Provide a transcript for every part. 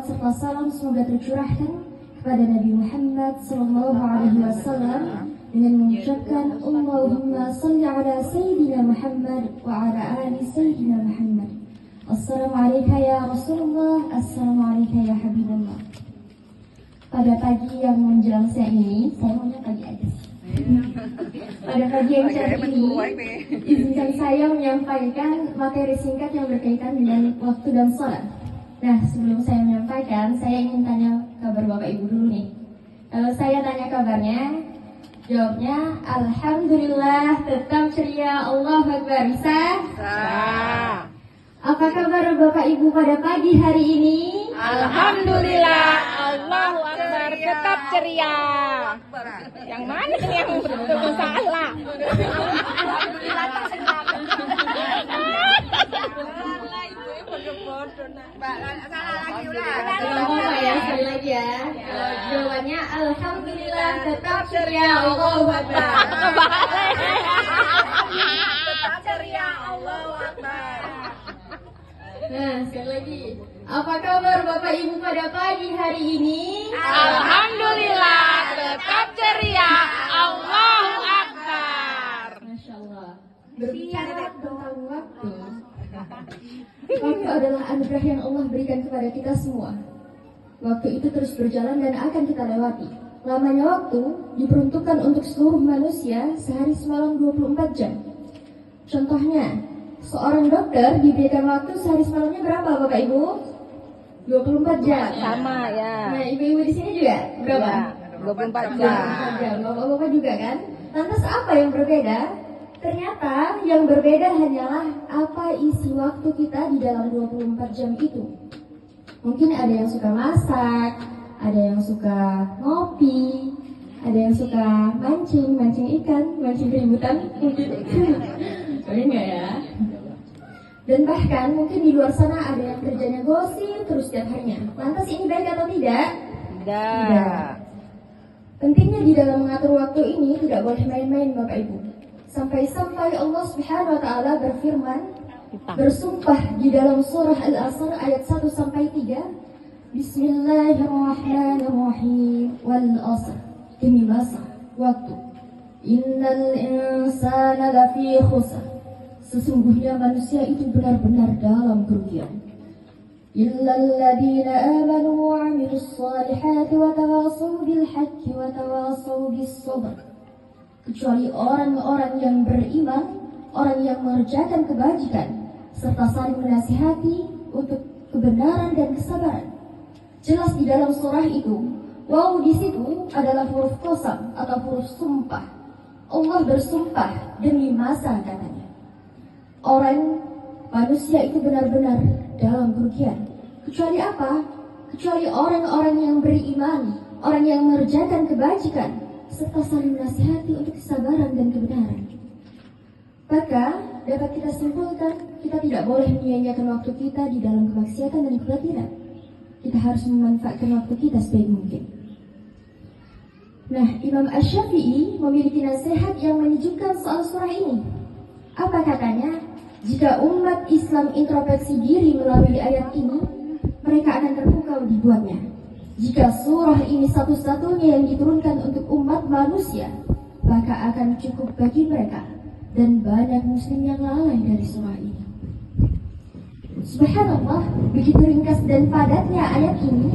salawat serta salam semoga tercurahkan kepada Nabi Muhammad SAW dengan mengucapkan Allahumma salli ala Sayyidina Muhammad wa ala ali Sayyidina Muhammad. Assalamualaikum ya Rasulullah, Assalamualaikum ya Habibullah. Pada pagi yang menjelang siang ini, saya maunya pagi aja sih. Pada pagi yang cerah ini, izinkan saya menyampaikan materi singkat yang berkaitan dengan waktu dan sholat. Nah, sebelum saya menyampaikan, saya ingin tanya kabar Bapak Ibu dulu nih. Kalau saya tanya kabarnya, jawabnya Alhamdulillah, tetap ceria, Allahu Akbar. Bisa? Apa kabar Bapak Ibu pada pagi hari ini? Alhamdulillah, Allahu Akbar, tetap ceria. Yang mana yang betul salah? Alhamdulillah tersenang. Ya, sekali lagi ya. Jawabannya Alhamdulillah, tetap ceria, Allahu Akbar. Tetap ceria, Allahu Akbar. Nah, sekali lagi. Apa kabar Bapak Ibu pada pagi hari ini? Alhamdulillah, tetap ceria, Allahu Akbar. Masya Allah. Berbicara tentang waktu, waktu adalah anugerah yang Allah berikan kepada kita semua. Waktu itu terus berjalan dan akan kita lewati. Lamanya waktu diperuntukkan untuk seluruh manusia sehari semalam 24 jam. Contohnya, seorang dokter diberikan waktu sehari semalamnya berapa Bapak Ibu? 24 jam. Sama ya. Nah, ibu-ibu di sini juga berapa? Ya, 24 jam. 24 jam. Bapak-bapak juga kan? Lantas apa yang berbeda? Ternyata yang berbeda hanyalah apa isi waktu kita di dalam 24 jam itu. Mungkin ada yang suka masak, ada yang suka ngopi, ada yang suka mancing ikan, mancing keributan mungkin. Tapi enggak ya. Dan bahkan mungkin di luar sana ada yang kerjanya gosip terus setiap harinya. Lantas ini baik atau tidak? Tidak. Pentingnya di dalam mengatur waktu ini tidak boleh main-main Bapak Ibu. Sampai-sampai Allah Subhanahu wa taala berfirman, bersumpah di dalam surah Al-Asr ayat 1 sampai 3, Bismillahirrahmanirrahim wal asr, demi masa, waktu. Innal insana lafi khusr. Sesungguhnya manusia itu benar-benar dalam kerugian. Illal ladzina amanu wa 'amilus shalihati wa tawassaw bil haqqi wa tawassaw bis sabr. Kecuali orang-orang yang beriman, orang yang mengerjakan kebajikan serta saling menasihati untuk kebenaran dan kesabaran. Jelas di dalam surah itu, waw di situ adalah huruf qasam atau huruf sumpah. Allah bersumpah demi masa katanya. Orang manusia itu benar-benar dalam kerugian. Kecuali apa? Kecuali orang-orang yang beriman, orang yang mengerjakan kebajikan, serta saling menasihati untuk kesabaran dan kebenaran. Maka dapat kita simpulkan, kita tidak boleh menyia-nyiakan waktu kita di dalam kemaksiatan dan kebatilan. Kita harus memanfaatkan waktu kita sebaik mungkin. Nah, Imam Asy-Syafi'i memiliki nasihat yang menyejukkan soal surah ini. Apa katanya? Jika umat Islam introspeksi diri melalui ayat ini, mereka akan terpukau dibuatnya. Jika surah ini satu-satunya yang diturunkan untuk umat manusia, maka akan cukup bagi mereka dan banyak muslim yang lalai dari surah ini. Subhanallah, begitu ringkas dan padatnya ayat ini,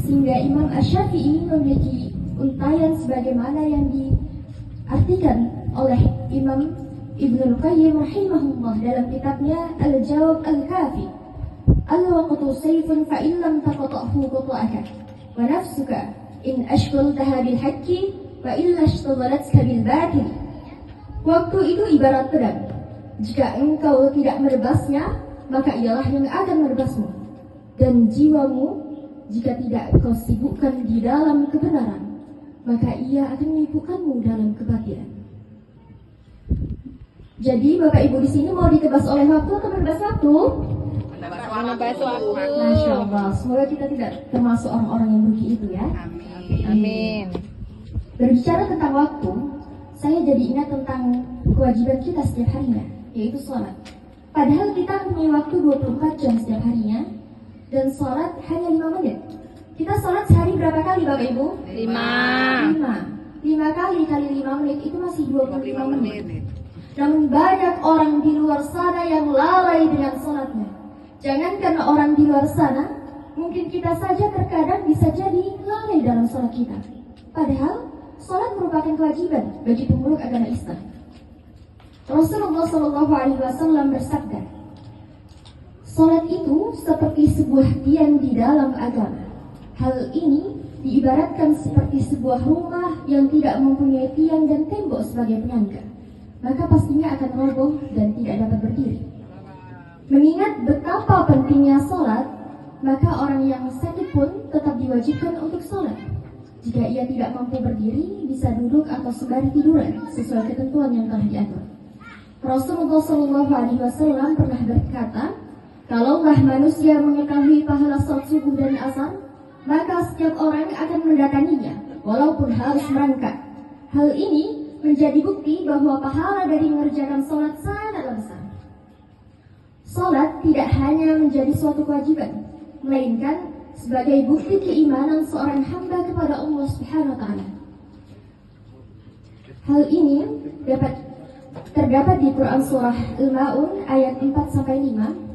sehingga Imam Asy-Syafi'i memiliki untayan sebagaimana yang diartikan oleh Imam Ibnul Qayyim rahimahullah dalam kitabnya Al-Jawab Al-Kafi. Al-waqtu sayfun fa in lam taqta'hu qata'aka wa nafsuka in ashghaltaha bil haqqi wa illa ishtaghalatka bil batil. Waktu itu ibarat pedang. Jika engkau tidak merebasnya, maka ialah yang akan merebasmu. Dan jiwamu, jika tidak kau sibukkan di dalam kebenaran, maka ia akan menyibukkanmu dalam kebatilan. Jadi Bapak Ibu di sini mau ditebas oleh waktu atau menebas waktu? Menebas waktu. Masya Allah, semoga kita tidak termasuk orang-orang yang rugi itu ya. Amin. Berbicara tentang waktu, saya jadi ingat tentang kewajiban kita setiap harinya, yaitu sholat. Padahal kita mempunyai waktu 24 jam setiap harinya, dan sholat hanya 5 menit. sholat sehari berapa kali Bapak Ibu? 5. 5 kali 5 menit itu masih 25 menit. Namun banyak orang di luar sana yang lalai dengan sholatnya. Jangankan orang di luar sana, mungkin kita saja terkadang bisa jadi lalai dalam sholat kita. Padahal sholat merupakan kewajiban bagi pemeluk agama Islam. Rasulullah SAW bersabda, sholat itu seperti sebuah tiang di dalam agama. Hal ini diibaratkan seperti sebuah rumah yang tidak mempunyai tiang dan tembok sebagai penyangga, maka pastinya akan roboh dan tidak dapat berdiri. Mengingat betapa pentingnya sholat, maka orang yang sakit pun tetap diwajibkan untuk sholat. Jika ia tidak mampu berdiri, bisa duduk atau sembari tiduran sesuai ketentuan yang telah diatur. Rasulullah SAW pernah berkata, kalaulah manusia mengetahui pahala sholat subuh dan asar, maka setiap orang akan mendatanginya, walaupun harus merangkak. Hal ini menjadi bukti bahwa pahala dari mengerjakan sholat sangatlah besar. Sholat tidak hanya menjadi suatu kewajiban, melainkan sebagai bukti keimanan seorang hamba kepada Allah Subhanahu wa Ta'ala. Hal ini terdapat di Quran surah Al-Ma'un ayat 4-5.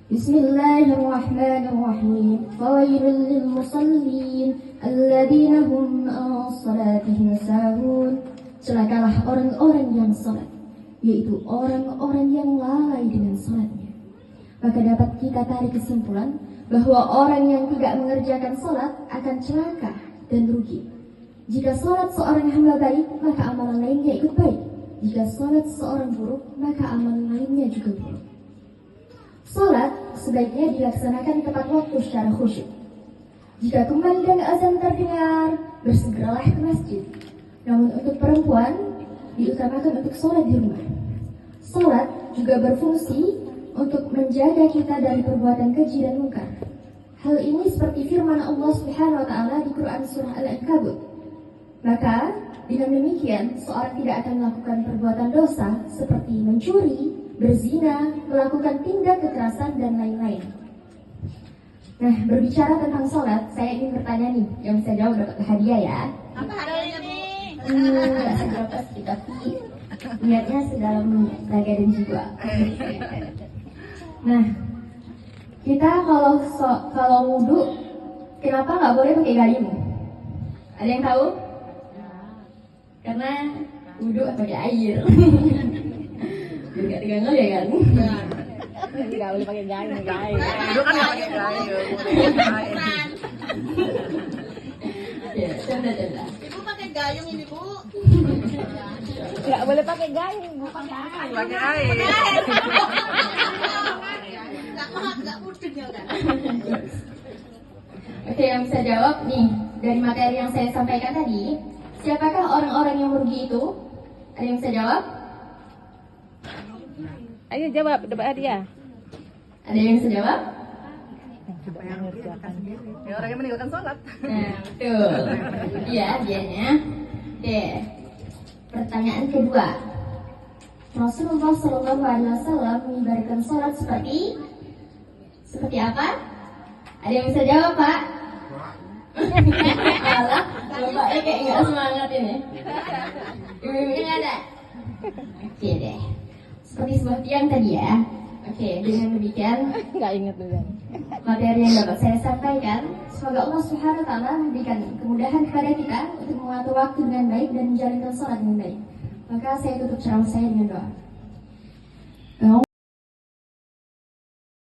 Bismillahirrahmanirrahim. Fawailul lil musallin alladzina hum an salatihim sahun. Celakalah orang-orang yang salat, yaitu orang-orang yang lalai dengan salatnya. Maka dapat kita tarik kesimpulan bahwa orang yang tidak mengerjakan salat akan celaka dan rugi. Jika salat seorang hamba baik, maka amalan lainnya ikut baik. Jika salat seorang buruk, maka amalan lainnya juga buruk. Salat sebaiknya dilaksanakan tepat waktu secara khusyuk. Jika kumandang azan terdengar, bersegeralah ke masjid. Namun untuk perempuan, diutamakan untuk salat di rumah. Salat juga berfungsi untuk menjaga kita dari perbuatan keji dan mungkar. Hal ini seperti firman Allah Subhanahu wa Ta'ala di Quran surah Al-Ankabut. Maka dengan demikian seorang tidak akan melakukan perbuatan dosa seperti mencuri, berzina, melakukan tindak kekerasan dan lain-lain. Nah, berbicara tentang sholat, saya ingin bertanya nih, yang bisa jawab dapat hadiah ya. Apa hadiahnya Bu? Nggak seberapa sih, tapi niatnya sedalam raga dan jiwa. Nah, kita kalau wudhu, kenapa nggak boleh pakai gayung? Ada yang tahu? Karena wudhu pakai air. Biar nggak terganggu ya kan? Nggak boleh pakai gayung, guys. Itu kan nggak pakai gayung. Ya, canda. Ibu pakai gayung ini Bu. Nggak boleh pakai gayung, bukan gayung. Pakai air. Nggak puding ya kan? Oke, yang bisa jawab nih dari materi yang saya sampaikan tadi, siapakah orang-orang yang merugi itu? Ada yang bisa jawab? Ayo jawab, dapat hadiah. Ada yang bisa jawab? Ya orang yang meninggalkan sholat. Nah, betul. Iya, dianya. Oke. Pertanyaan kedua. Rasulullah SAW mengibaratkan sholat seperti apa? Ada yang bisa jawab, Pak? Alah, bapaknya kayak nggak semangat ini. Ibu-ibunya nggak ada. Oke deh. Seperti sebuah tiang tadi ya. Oke, dengan demikian Nggak inget juga. materi yang dapat saya sampaikan, semoga Allah Subhanahu wa Ta'ala memberikan kemudahan kepada kita untuk mengatur waktu dengan baik dan menjalankan sholat dengan baik. Maka saya tutup ceramah saya dengan doa.